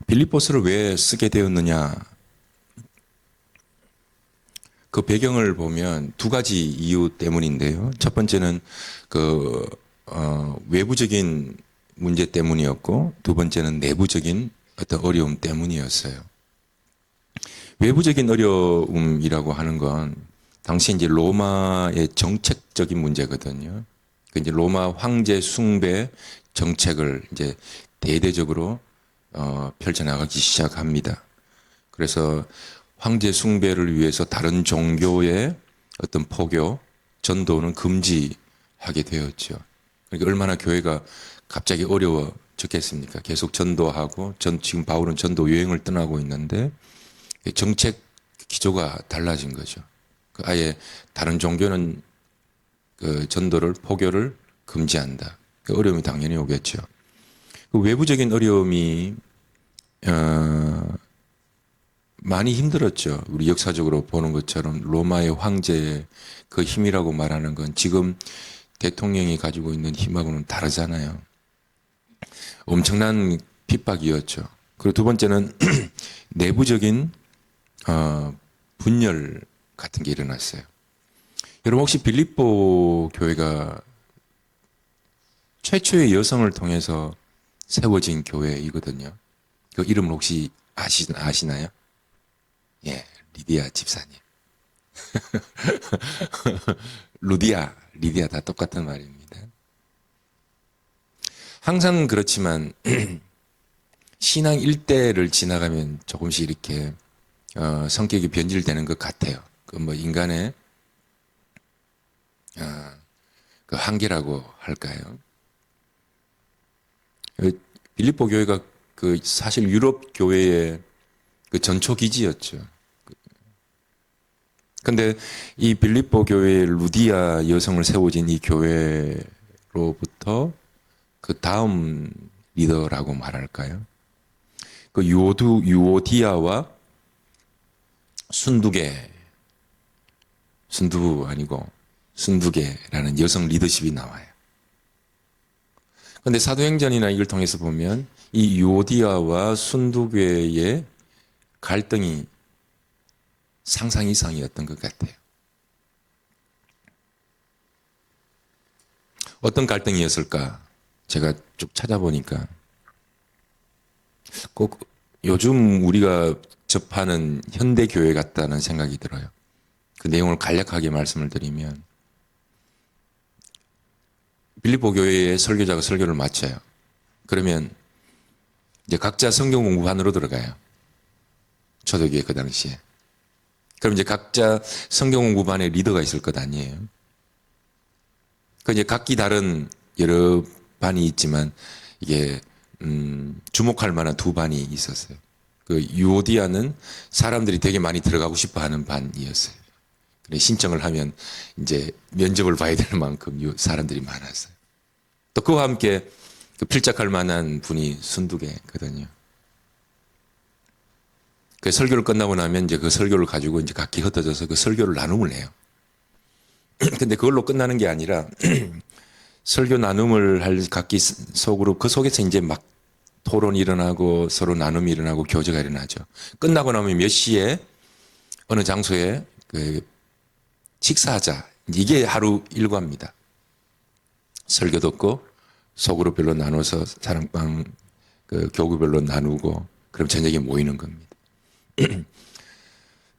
빌립보서를 왜 쓰게 되었느냐? 그 배경을 보면 두 가지 이유 때문인데요. 첫 번째는 외부적인 문제 때문이었고, 두 번째는 내부적인 어떤 어려움 때문이었어요. 외부적인 어려움이라고 하는 건 당시 이제 로마의 정책적인 문제거든요. 이제 로마 황제 숭배 정책을 이제 대대적으로 펼쳐나가기 시작합니다. 그래서 황제 숭배를 위해서 다른 종교의 어떤 포교, 전도는 금지하게 되었죠. 그러니까 얼마나 교회가 갑자기 어려워졌겠습니까? 계속 전도하고, 지금 바울은 전도 여행을 떠나고 있는데 정책 기조가 달라진 거죠. 아예 다른 종교는 그 전도를, 포교를 금지한다. 그 어려움이 당연히 오겠죠. 그 외부적인 어려움이 많이 힘들었죠. 우리 역사적으로 보는 것처럼 로마의 황제의 그 힘이라고 말하는 건 지금 대통령이 가지고 있는 힘하고는 다르잖아요. 엄청난 핍박이었죠. 그리고 두 번째는 내부적인 분열 같은 게 일어났어요. 여러분 혹시 빌립보 교회가 최초의 여성을 통해서 세워진 교회이거든요. 그 이름을 혹시 아시나요? 예, 리디아 집사님. 리디아 다 똑같은 말입니다. 항상 그렇지만 신앙 일대를 지나가면 조금씩 이렇게 성격이 변질되는 것 같아요. 그 뭐 인간의 그 한계라고 할까요? 빌립보 교회가 그 사실 유럽 교회의 그 전초 기지였죠. 근데 이 빌립보 교회의 루디아 여성을 세워진 이 교회로부터 그 다음 리더라고 말할까요? 그 유오디아와 순두부 아니고 순두계라는 여성 리더십이 나와요. 근데 사도행전이나 이걸 통해서 보면 이 유오디아와 순두계의 갈등이 상상 이상이었던 것 같아요. 어떤 갈등이었을까? 제가 쭉 찾아보니까 꼭 요즘 우리가 접하는 현대교회 같다는 생각이 들어요. 그 내용을 간략하게 말씀을 드리면 빌립보 교회의 설교자가 설교를 마쳐요. 그러면 이제 각자 성경 공부반으로 들어가요. 초대교회 그 당시에. 그럼 이제 각자 성경 공부반에 리더가 있을 것 아니에요. 그 이제 각기 다른 여러 반이 있지만 이게 주목할 만한 두 반이 있었어요. 그 유오디아는 사람들이 되게 많이 들어가고 싶어 하는 반이었어요. 신청을 하면 이제 면접을 봐야 될 만큼 사람들이 많았어요. 또 그와 함께 그 필적할 만한 분이 순두계거든요. 그 설교를 끝나고 나면 이제 그 설교를 가지고 이제 각기 흩어져서 그 설교를 나눔을 해요. 근데 그걸로 끝나는 게 아니라 설교 나눔을 할 각기 속으로 그 속에서 이제 막 토론이 일어나고 서로 나눔이 일어나고 교제가 일어나죠. 끝나고 나면 몇 시에 어느 장소에 그 식사하자. 이게 하루 일과입니다. 설교 듣고 속으로 별로 나눠서 사랑방 그 교구별로 나누고 그럼 저녁에 모이는 겁니다.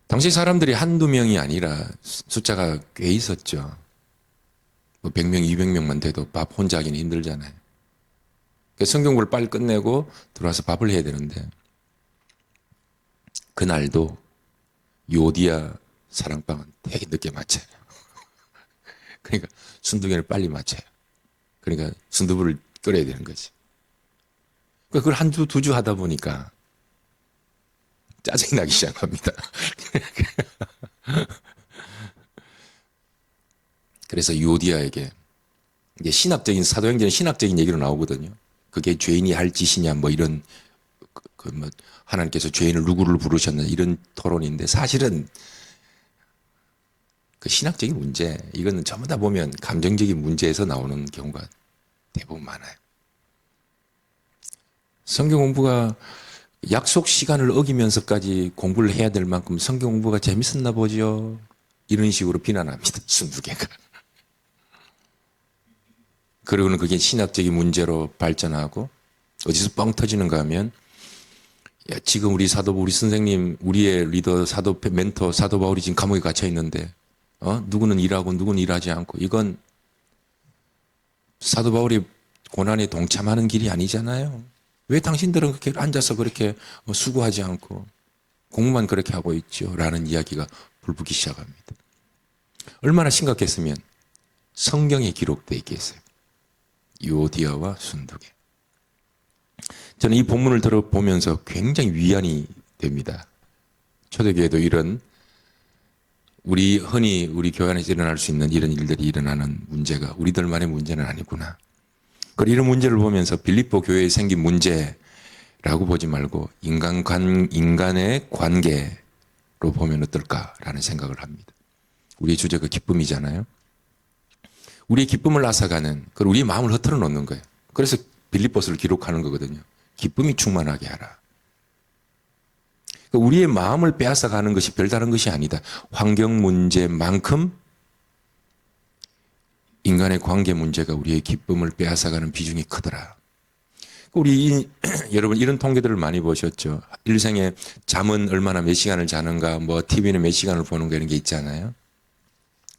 당시 사람들이 한두 명이 아니라 숫자가 꽤 있었죠. 뭐 100명, 200명만 돼도 밥 혼자 하기는 힘들잖아요. 성경부를 빨리 끝내고 들어와서 밥을 해야 되는데 그날도 요디아 사랑방은 되게 늦게 마쳐요. 그러니까 순두개를 빨리 마쳐요. 그러니까 순두부를 끓여야 되는 거지. 그걸 한 주, 두 주 하다 보니까 짜증이 나기 시작합니다. 그래서 요디아에게 이제 신학적인 사도행전 신학적인 얘기로 나오거든요. 그게 죄인이 할 짓이냐 뭐 이런 뭐 하나님께서 죄인을 누구를 부르셨나 이런 토론인데 사실은 그 신학적인 문제 이거는 전부 다 보면 감정적인 문제에서 나오는 경우가 대부분 많아요. 성경 공부가 약속 시간을 어기면서까지 공부를 해야 될 만큼 성경 공부가 재밌었나 보죠. 이런 식으로 비난합니다. 순두개가. 그리고는 그게 신학적인 문제로 발전하고 어디서 뻥 터지는가 하면 야, 지금 우리 선생님, 우리의 리더, 멘토, 사도 바울이 지금 감옥에 갇혀 있는데, 누구는 일하고 누구는 일하지 않고, 이건 사도 바울이 고난에 동참하는 길이 아니잖아요. 왜 당신들은 그렇게 앉아서 그렇게 수고하지 않고, 공부만 그렇게 하고 있죠? 라는 이야기가 불붙기 시작합니다. 얼마나 심각했으면 성경에 기록되어 있겠어요. 유오디아와 순두개. 저는 이 본문을 들어보면서 굉장히 위안이 됩니다. 초대교회도 이런 흔히 우리 교회 안에서 일어날 수 있는 이런 일들이 일어나는 문제가 우리들만의 문제는 아니구나. 그리고 이런 문제를 보면서 빌립보 교회에 생긴 문제라고 보지 말고 인간의 관계로 보면 어떨까라는 생각을 합니다. 우리의 주제가 기쁨이잖아요. 우리의 기쁨을 앗아가는, 그리고 우리의 마음을 흐트러 놓는 거예요. 그래서 빌립보서를 기록하는 거거든요. 기쁨이 충만하게 하라. 우리의 마음을 빼앗아가는 것이 별다른 것이 아니다. 환경 문제만큼 인간의 관계 문제가 우리의 기쁨을 빼앗아가는 비중이 크더라. 여러분 이런 통계들을 많이 보셨죠. 일생에 잠은 얼마나 몇 시간을 자는가, TV는 몇 시간을 보는가 이런 게 있잖아요.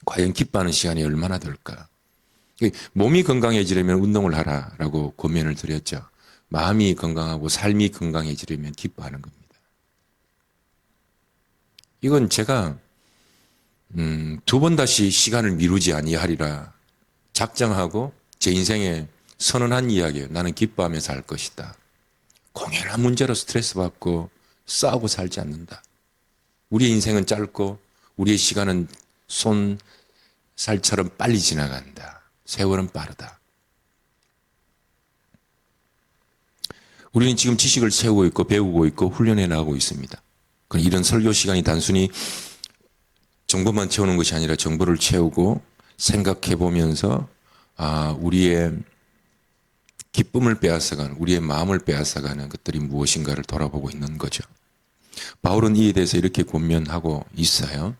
과연 기뻐하는 시간이 얼마나 될까. 몸이 건강해지려면 운동을 하라라고 권면을 드렸죠. 마음이 건강하고 삶이 건강해지려면 기뻐하는 겁니다. 이건 제가 2번 다시 시간을 미루지 아니하리라 작정하고 제 인생에 선언한 이야기예요. 나는 기뻐하며 살 것이다. 공연한 문제로 스트레스 받고 싸우고 살지 않는다. 우리의 인생은 짧고 우리의 시간은 손살처럼 빨리 지나간다. 세월은 빠르다. 우리는 지금 지식을 채우고 있고 배우고 있고 훈련해 나가고 있습니다. 이런 설교 시간이 단순히 정보만 채우는 것이 아니라 정보를 채우고 생각해 보면서 우리의 기쁨을 빼앗아가는, 우리의 마음을 빼앗아가는 것들이 무엇인가를 돌아보고 있는 거죠. 바울은 이에 대해서 이렇게 권면하고 있어요.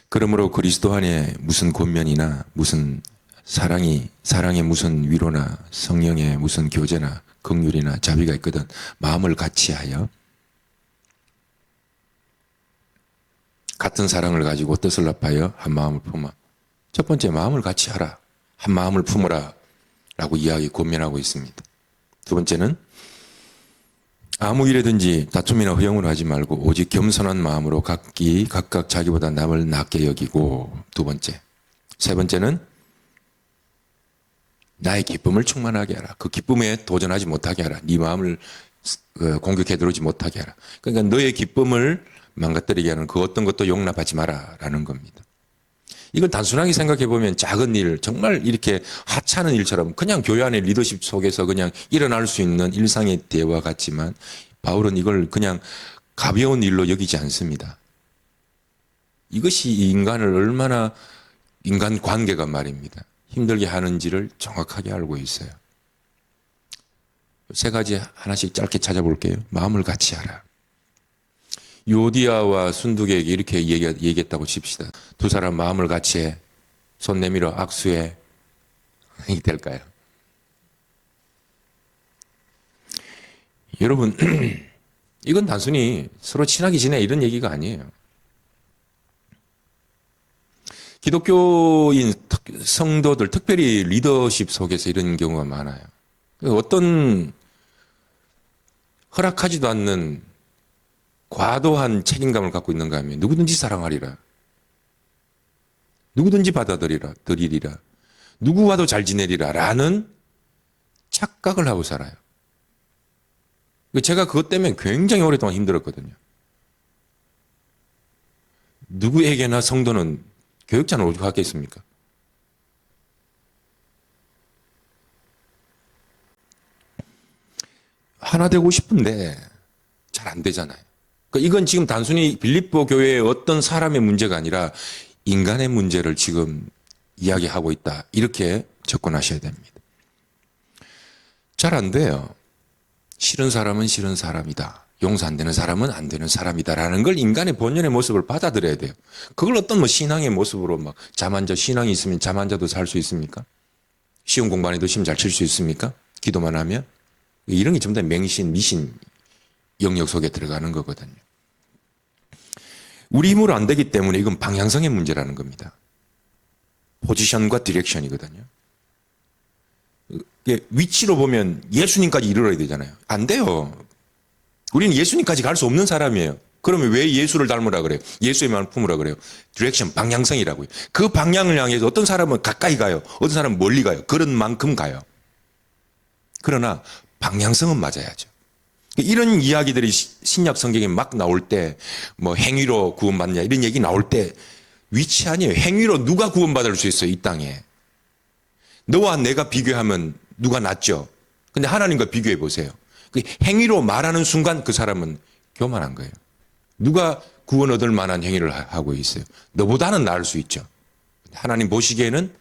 그러므로 그리스도 안에 무슨 권면이나 무슨 사랑의 무슨 위로나 성령의 무슨 교제나 긍휼이나 자비가 있거든 마음을 같이 하여 같은 사랑을 가지고 뜻을 합하여 한 마음을 품어. 첫 번째 마음을 같이 하라. 한 마음을 품어라 라고 권면하고 있습니다. 두 번째는 아무 일에든지 다툼이나 허용을 하지 말고 오직 겸손한 마음으로 각각 자기보다 남을 낮게 여기고. 두 번째. 세 번째는 나의 기쁨을 충만하게 하라. 그 기쁨에 도전하지 못하게 하라. 네 마음을 공격해 들어오지 못하게 하라. 그러니까 너의 기쁨을 망가뜨리게 하는 그 어떤 것도 용납하지 마라라는 겁니다. 이걸 단순하게 생각해 보면 작은 일, 정말 이렇게 하찮은 일처럼 그냥 교회 안의 리더십 속에서 그냥 일어날 수 있는 일상의 대화 같지만 바울은 이걸 그냥 가벼운 일로 여기지 않습니다. 이것이 인간을 얼마나 인간 관계가 말입니다. 힘들게 하는지를 정확하게 알고 있어요. 세 가지 하나씩 짧게 찾아볼게요. 마음을 같이 하라. 유오디아와 순두개에게 이렇게 얘기했다고 칩시다. 두 사람 마음을 같이 해. 손 내밀어 악수해. 이게 될까요? 여러분 이건 단순히 서로 친하게 지내 이런 얘기가 아니에요. 기독교인 성도들, 특별히 리더십 속에서 이런 경우가 많아요. 어떤 허락하지도 않는 과도한 책임감을 갖고 있는가 하면 누구든지 사랑하리라. 누구든지 받아들이리라. 누구와도 잘 지내리라. 라는 착각을 하고 살아요. 제가 그것 때문에 굉장히 오랫동안 힘들었거든요. 누구에게나 성도는 교육자는 어디가 하겠습니까? 하나 되고 싶은데 잘 안 되잖아요. 이건 지금 단순히 빌립보 교회의 어떤 사람의 문제가 아니라 인간의 문제를 지금 이야기하고 있다. 이렇게 접근하셔야 됩니다. 잘 안 돼요. 싫은 사람은 싫은 사람이다. 용서 안 되는 사람은 안 되는 사람이다라는 걸 인간의 본연의 모습을 받아들여야 돼요. 그걸 어떤 뭐 신앙의 모습으로 막 잠 안 자, 신앙이 있으면 잠 안 자도 살 수 있습니까? 시험 공부 안 해도 시험 잘 칠 수 있습니까? 기도만 하면? 이런 게 전부 다 맹신, 미신 영역 속에 들어가는 거거든요. 우리 힘으로 안 되기 때문에 이건 방향성의 문제라는 겁니다. 포지션과 디렉션이거든요. 위치로 보면 예수님까지 이르러야 되잖아요. 안 돼요. 우리는 예수님까지 갈 수 없는 사람이에요. 그러면 왜 예수를 닮으라 그래요? 예수의 마음을 품으라 그래요? 디렉션, 방향성이라고요. 그 방향을 향해서 어떤 사람은 가까이 가요. 어떤 사람은 멀리 가요. 그런 만큼 가요. 그러나 방향성은 맞아야죠. 이런 이야기들이 신약 성경에 막 나올 때 뭐 행위로 구원받냐 이런 얘기 나올 때 위치 아니에요. 행위로 누가 구원받을 수 있어요, 이 땅에. 너와 내가 비교하면 누가 낫죠? 근데 하나님과 비교해 보세요. 그 행위로 말하는 순간 그 사람은 교만한 거예요. 누가 구원 얻을 만한 행위를 하고 있어요? 너보다는 나을 수 있죠. 하나님 보시기에는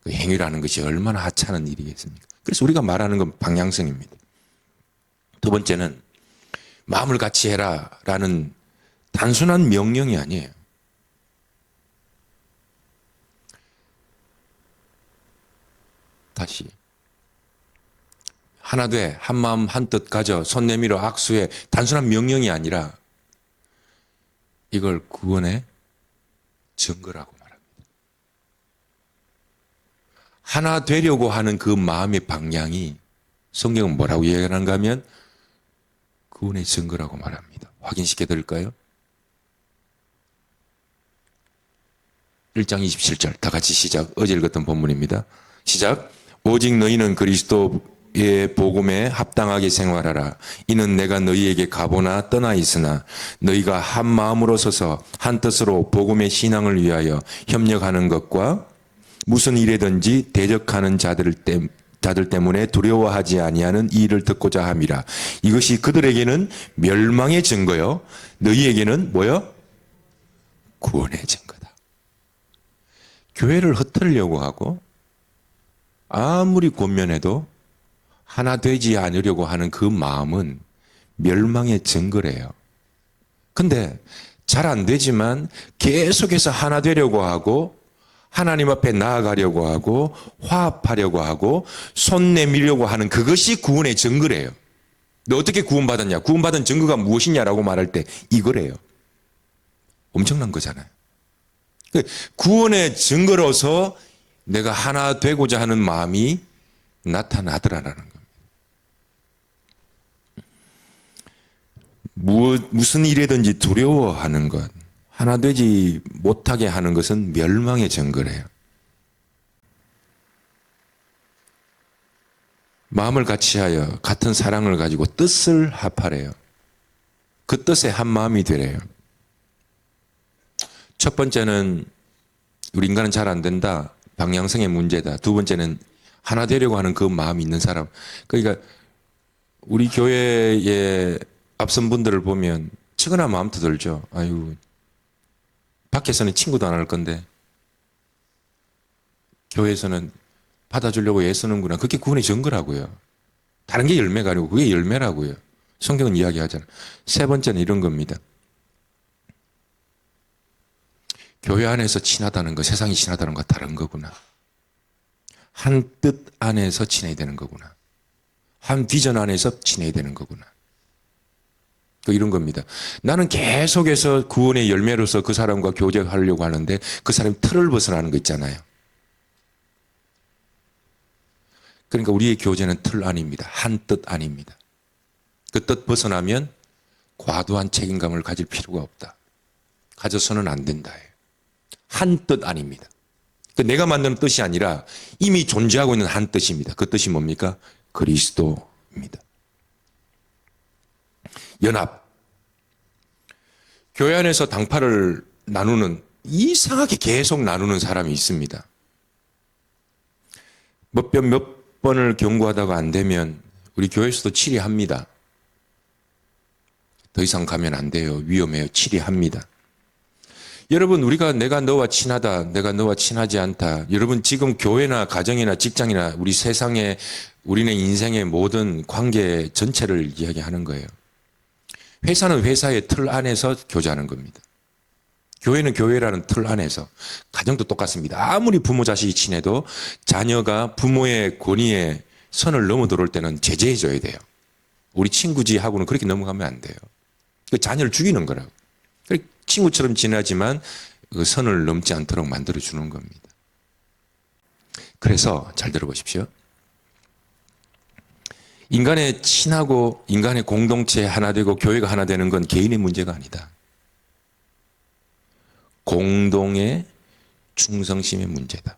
그 행위라는 것이 얼마나 하찮은 일이겠습니까? 그래서 우리가 말하는 건 방향성입니다. 두 번째는 마음을 같이 해라라는 단순한 명령이 아니에요. 다시 하나 돼, 한 마음 한 뜻 가져, 손 내밀어 악수해, 단순한 명령이 아니라 이걸 구원의 증거라고 말합니다. 하나 되려고 하는 그 마음의 방향이 성경은 뭐라고 얘기하는가 하면 구원의 증거라고 말합니다. 확인시켜 드릴까요? 1장 27절 다 같이 시작. 어제 읽었던 본문입니다. 시작. 오직 너희는 그리스도의 복음에 합당하게 생활하라. 이는 내가 너희에게 가보나 떠나 있으나 너희가 한 마음으로 서서 한 뜻으로 복음의 신앙을 위하여 협력하는 것과 무슨 일에든지 대적하는 자들 때문에 두려워하지 아니하는 이 일을 듣고자 함이라. 이것이 그들에게는 멸망의 증거요, 너희에게는 뭐요? 구원의 증거다. 교회를 흩으려고 하고 아무리 권면해도 하나 되지 않으려고 하는 그 마음은 멸망의 증거래요. 근데 잘 안 되지만 계속해서 하나 되려고 하고 하나님 앞에 나아가려고 하고 화합하려고 하고 손 내밀려고 하는 그것이 구원의 증거래요. 너 어떻게 구원받았냐? 구원받은 증거가 무엇이냐라고 말할 때 이거래요. 엄청난 거잖아요. 구원의 증거로서 내가 하나 되고자 하는 마음이 나타나더라라는 겁니다. 무슨 일이든지 두려워하는 것, 하나 되지 못하게 하는 것은 멸망의 증거래요. 마음을 같이하여 같은 사랑을 가지고 뜻을 합하래요. 그 뜻에 한 마음이 되래요. 첫 번째는 우리 인간은 잘 안 된다. 방향성의 문제다. 두 번째는 하나 되려고 하는 그 마음이 있는 사람. 그러니까 우리 교회의 앞선 분들을 보면 측은한 마음도 들죠. 아유, 밖에서는 친구도 안 할 건데 교회에서는 받아주려고 애쓰는구나. 그게 구원의 증거라고요. 다른 게 열매가 아니고 그게 열매라고요. 성경은 이야기하잖아요. 세 번째는 이런 겁니다. 교회 안에서 친하다는 거, 세상이 친하다는 거 다른 거구나. 한 뜻 안에서 친해야 되는 거구나. 한 비전 안에서 친해야 되는 거구나. 이런 겁니다. 나는 계속해서 구원의 열매로서 그 사람과 교제하려고 하는데 그 사람이 틀을 벗어나는 거 있잖아요. 그러니까 우리의 교제는 틀 아닙니다. 한 뜻 아닙니다. 그 뜻 벗어나면 과도한 책임감을 가질 필요가 없다. 가져서는 안 된다. 한 뜻 아닙니다. 내가 만드는 뜻이 아니라 이미 존재하고 있는 한 뜻입니다. 그 뜻이 뭡니까? 그리스도입니다. 연합. 교회 안에서 당파를 나누는, 이상하게 계속 나누는 사람이 있습니다. 몇 번을 경고하다가 안 되면 우리 교회에서도 치리합니다. 더 이상 가면 안 돼요. 위험해요. 치리합니다. 여러분, 우리가 내가 너와 친하다, 내가 너와 친하지 않다. 여러분, 지금 교회나 가정이나 직장이나 우리 세상에, 우리네 인생의 모든 관계 전체를 이야기하는 거예요. 회사는 회사의 틀 안에서 교제하는 겁니다. 교회는 교회라는 틀 안에서. 가정도 똑같습니다. 아무리 부모 자식이 친해도 자녀가 부모의 권위에 선을 넘어 들어올 때는 제재해줘야 돼요. 우리 친구지 하고는 그렇게 넘어가면 안 돼요. 그 자녀를 죽이는 거라고. 친구처럼 지내지만 그 선을 넘지 않도록 만들어주는 겁니다. 그래서 잘 들어보십시오. 인간의 친하고 인간의 공동체 하나 되고 교회가 하나 되는 건 개인의 문제가 아니다. 공동의 충성심의 문제다.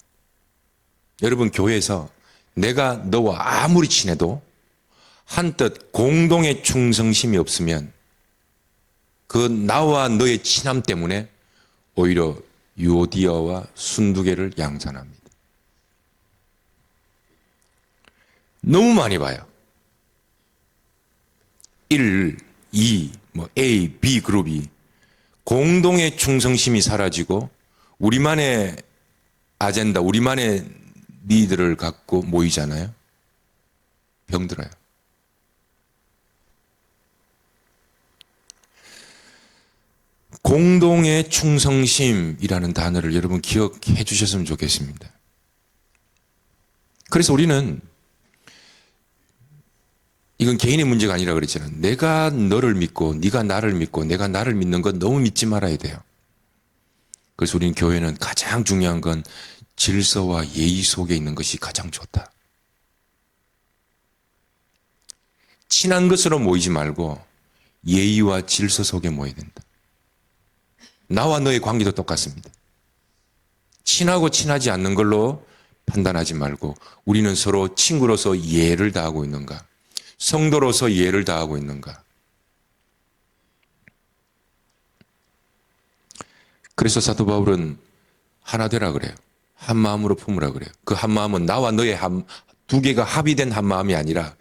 여러분, 교회에서 내가 너와 아무리 친해도 한뜻 공동의 충성심이 없으면 그 나와 너의 친함 때문에 오히려 유오디아와 순두개를 양산합니다. 너무 많이 봐요. 1, 2, A, B 그룹이 공동의 충성심이 사라지고 우리만의 아젠다, 우리만의 리더를 갖고 모이잖아요. 병들어요. 공동의 충성심이라는 단어를 여러분 기억해 주셨으면 좋겠습니다. 그래서 우리는 이건 개인의 문제가 아니라 그랬잖아요. 내가 너를 믿고 네가 나를 믿고 내가 나를 믿는 건 너무 믿지 말아야 돼요. 그래서 우리는 교회는 가장 중요한 건 질서와 예의 속에 있는 것이 가장 좋다. 친한 것으로 모이지 말고 예의와 질서 속에 모여야 된다. 나와 너의 관계도 똑같습니다. 친하고 친하지 않는 걸로 판단하지 말고 우리는 서로 친구로서 예를 다하고 있는가? 성도로서 예를 다하고 있는가? 그래서 사도 바울은 하나 되라 그래요. 한 마음으로 품으라 그래요. 그 한 마음은 나와 너의 두 개가 합의된 한 마음이 아니라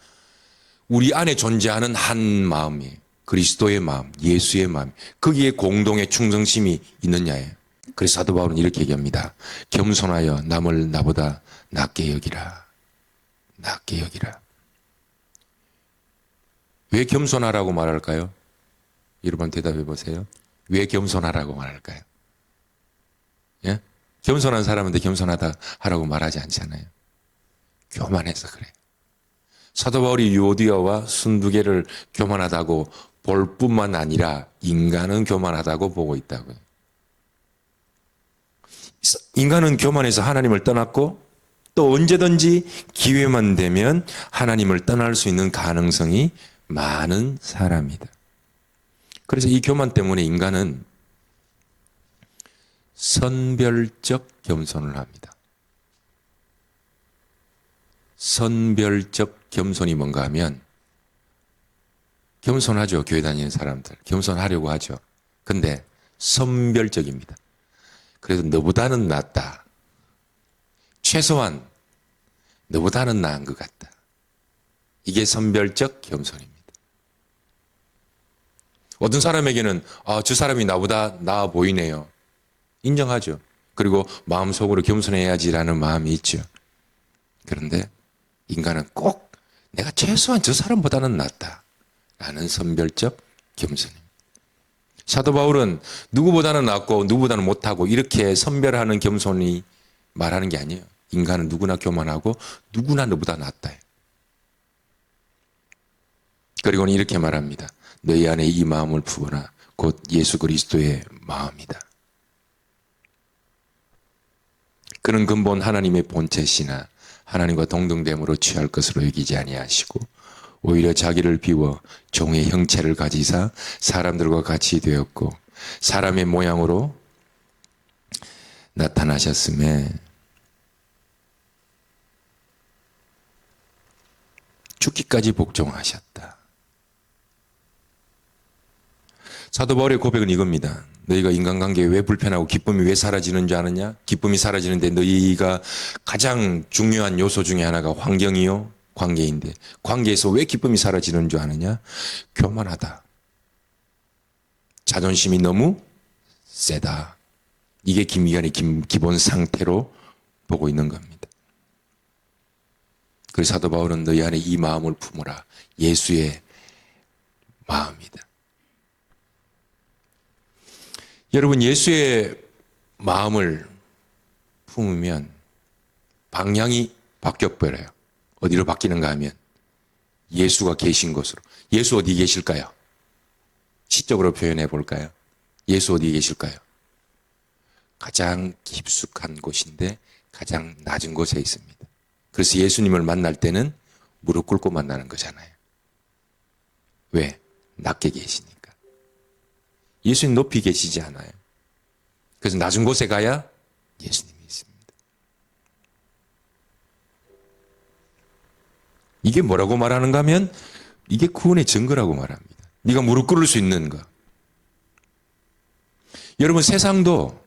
우리 안에 존재하는 한 마음이에요. 그리스도의 마음, 예수의 마음, 거기에 공동의 충성심이 있느냐예요. 그래서 사도 바울은 이렇게 얘기합니다. 겸손하여 남을 나보다 낫게 여기라. 낫게 여기라. 왜 겸손하라고 말할까요? 여러분 대답해 보세요. 왜 겸손하라고 말할까요? 예? 겸손한 사람한테 겸손하다 하라고 말하지 않잖아요. 교만해서 그래. 사도 바울이 유오디아와 순두개를 교만하다고 볼 뿐만 아니라 인간은 교만하다고 보고 있다고요. 인간은 교만해서 하나님을 떠났고 또 언제든지 기회만 되면 하나님을 떠날 수 있는 가능성이 많은 사람이다. 그래서 이 교만 때문에 인간은 선별적 겸손을 합니다. 선별적 겸손이 뭔가 하면 겸손하죠. 교회 다니는 사람들. 겸손하려고 하죠. 근데 선별적입니다. 그래도 너보다는 낫다. 최소한 너보다는 나은 것 같다. 이게 선별적 겸손입니다. 어떤 사람에게는 저 사람이 나보다 나아 보이네요. 인정하죠. 그리고 마음속으로 겸손해야지라는 마음이 있죠. 그런데 인간은 꼭 내가 최소한 저 사람보다는 낫다 라는 선별적 겸손입니다. 사도 바울은 누구보다는 낫고 누구보다는 못하고 이렇게 선별하는 겸손이 말하는 게 아니에요. 인간은 누구나 교만하고 누구나 너보다 낫다. 그리고는 이렇게 말합니다. 너희 안에 이 마음을 품어라. 곧 예수 그리스도의 마음이다. 그는 근본 하나님의 본체시나 하나님과 동등됨으로 취할 것으로 여기지 아니하시고 오히려 자기를 비워 종의 형체를 가지사 사람들과 같이 되었고 사람의 모양으로 나타나셨음에 죽기까지 복종하셨다. 사도 바울의 고백은 이겁니다. 너희가 인간관계에 왜 불편하고 기쁨이 왜 사라지는 줄 아느냐? 기쁨이 사라지는데 너희가 가장 중요한 요소 중에 하나가 환경이요 관계인데 관계에서 왜 기쁨이 사라지는 줄 아느냐? 교만하다. 자존심이 너무 세다. 이게 김기관의 기본 상태로 보고 있는 겁니다. 그래서 사도 바울은 너희 안에 이 마음을 품으라. 예수의 마음이다. 여러분, 예수의 마음을 품으면 방향이 바뀌어버려요. 어디로 바뀌는가 하면 예수가 계신 곳으로. 예수 어디 계실까요? 시적으로 표현해 볼까요? 예수 어디 계실까요? 가장 깊숙한 곳인데 가장 낮은 곳에 있습니다. 그래서 예수님을 만날 때는 무릎 꿇고 만나는 거잖아요. 왜? 낮게 계시니까. 예수님 높이 계시지 않아요. 그래서 낮은 곳에 가야 예수님이 있습니다. 이게 뭐라고 말하는가 하면 이게 구원의 증거라고 말합니다. 네가 무릎 꿇을 수 있는 거. 여러분, 세상도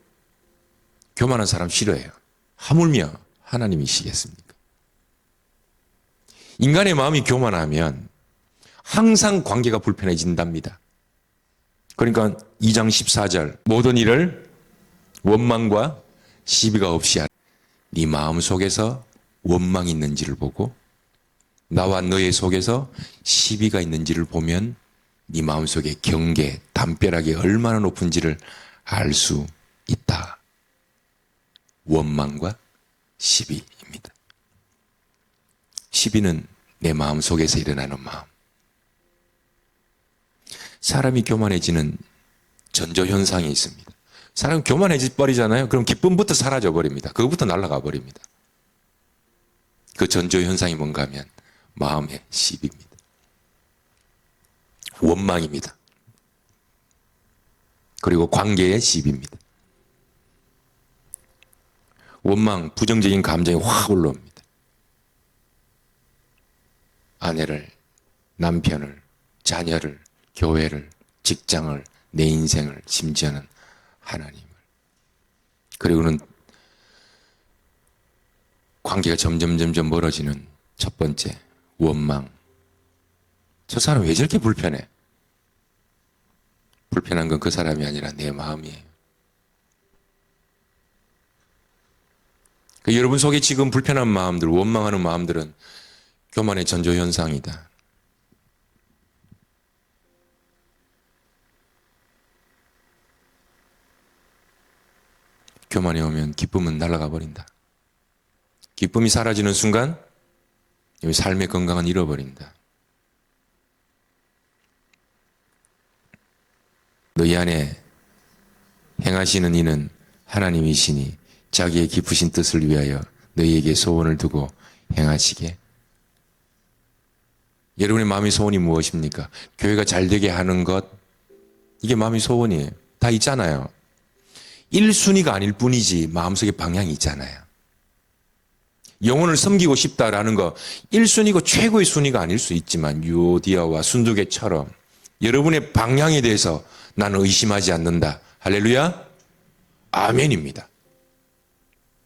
교만한 사람 싫어해요. 하물며 하나님이시겠습니까? 인간의 마음이 교만하면 항상 관계가 불편해진답니다. 그러니까 2장 14절 모든 일을 원망과 시비가 없이 하라. 네 마음 속에서 원망이 있는지를 보고 나와 너의 속에서 시비가 있는지를 보면 네 마음 속에 경계, 담벼락이 얼마나 높은지를 알 수 있다. 원망과 시비입니다. 시비는 내 마음 속에서 일어나는 마음. 사람이 교만해지는 전조현상이 있습니다. 사람이 교만해져 버리잖아요. 그럼 기쁨부터 사라져 버립니다. 그거부터 날아가 버립니다. 그 전조현상이 뭔가 하면 마음의 시비입니다. 원망입니다. 그리고 관계의 시비입니다. 원망, 부정적인 감정이 확 올라옵니다. 아내를, 남편을, 자녀를, 교회를, 직장을, 내 인생을, 심지어는 하나님을. 그리고는 관계가 점점 멀어지는 첫 번째, 원망. 저 사람 왜 저렇게 불편해? 불편한 건 그 사람이 아니라 내 마음이에요. 여러분 속에 지금 불편한 마음들, 원망하는 마음들은 교만의 전조현상이다. 교만이 오면 기쁨은 날아가 버린다. 기쁨이 사라지는 순간 삶의 건강은 잃어버린다. 너희 안에 행하시는 이는 하나님이시니 자기의 깊으신 뜻을 위하여 너희에게 소원을 두고 행하시게. 여러분의 마음의 소원이 무엇입니까? 교회가 잘 되게 하는 것, 이게 마음의 소원이에요. 다 있잖아요. 1순위가 아닐 뿐이지 마음속에 방향이 있잖아요. 영혼을 섬기고 싶다라는 거 1순위고 최고의 순위가 아닐 수 있지만 유오디아와 순두개처럼 여러분의 방향에 대해서 나는 의심하지 않는다. 할렐루야? 아멘입니다.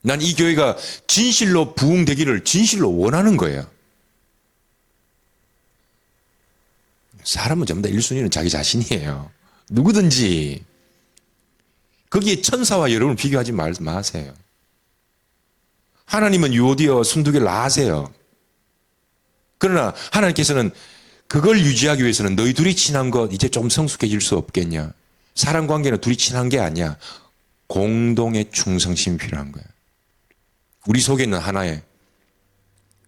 난 이 교회가 진실로 부흥되기를 진실로 원하는 거예요. 사람은 전부 다 1순위는 자기 자신이에요. 누구든지. 거기에 천사와 여러분을 비교하지 마세요. 하나님은 유오디아와 순두개를 아세요. 그러나 하나님께서는 그걸 유지하기 위해서는 너희 둘이 친한 것 이제 좀 성숙해질 수 없겠냐. 사람 관계는 둘이 친한 게 아니야. 공동의 충성심이 필요한 거야. 우리 속에 있는 하나에.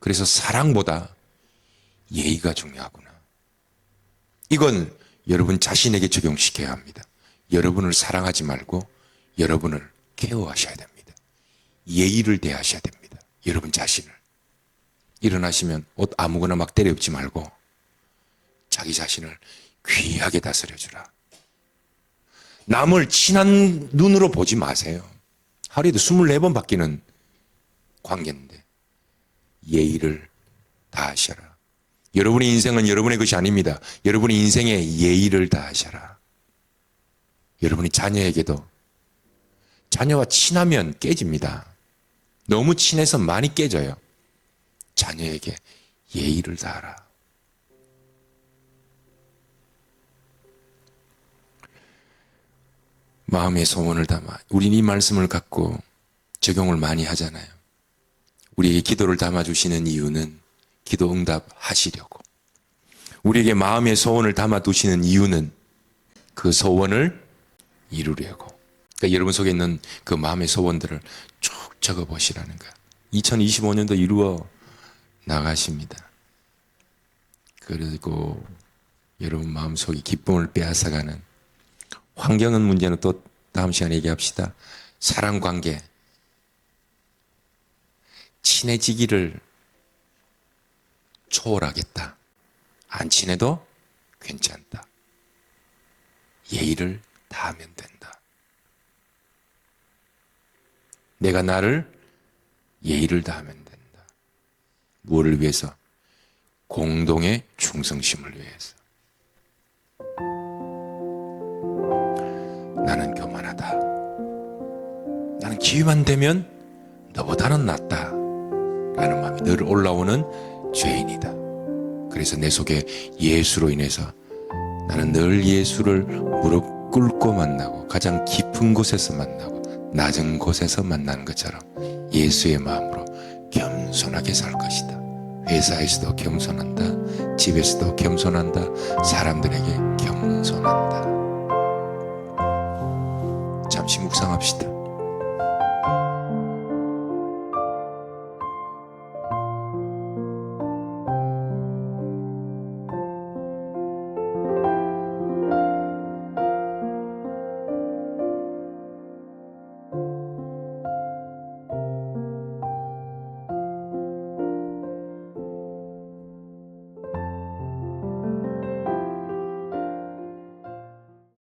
그래서 사랑보다 예의가 중요하구나. 이건 여러분 자신에게 적용시켜야 합니다. 여러분을 사랑하지 말고 여러분을 케어하셔야 됩니다. 예의를 대하셔야 됩니다. 여러분 자신을. 일어나시면 옷 아무거나 막 때려입지 말고 자기 자신을 귀하게 다스려주라. 남을 친한 눈으로 보지 마세요. 하루에도 24번 바뀌는 관계인데 예의를 다하셔라. 여러분의 인생은 여러분의 것이 아닙니다. 여러분의 인생에 예의를 다하셔라. 여러분이 자녀에게도 자녀와 친하면 깨집니다. 너무 친해서 많이 깨져요. 자녀에게 예의를 다하라. 마음의 소원을 담아. 우린 이 말씀을 갖고 적용을 많이 하잖아요. 우리에게 기도를 담아주시는 이유는 기도 응답하시려고. 우리에게 마음의 소원을 담아두시는 이유는 그 소원을 이루려고. 그러니까 여러분 속에 있는 그 마음의 소원들을 쭉 적어보시라는 거야. 2025년도 이루어 나가십니다. 그리고 여러분 마음속에 기쁨을 빼앗아가는 환경은 문제는 또 다음 시간에 얘기합시다. 사랑관계, 친해지기를 초월하겠다. 안 친해도 괜찮다. 예의를 다하면 된다. 내가 나를 예의를 다하면 된다. 무엇을 위해서? 공동의 충성심을 위해서. 나는 교만하다. 나는 기회만 되면 너보다는 낫다. 라는 마음이 늘 올라오는 죄인이다. 그래서 내 속에 예수로 인해서 나는 늘 예수를 무릎 꿇고 만나고 가장 깊은 곳에서 만나고 낮은 곳에서 만나는 것처럼 예수의 마음으로 겸손하게 살 것이다. 회사에서도 겸손한다. 집에서도 겸손한다. 사람들에게 겸손한다. 잠시 묵상합시다.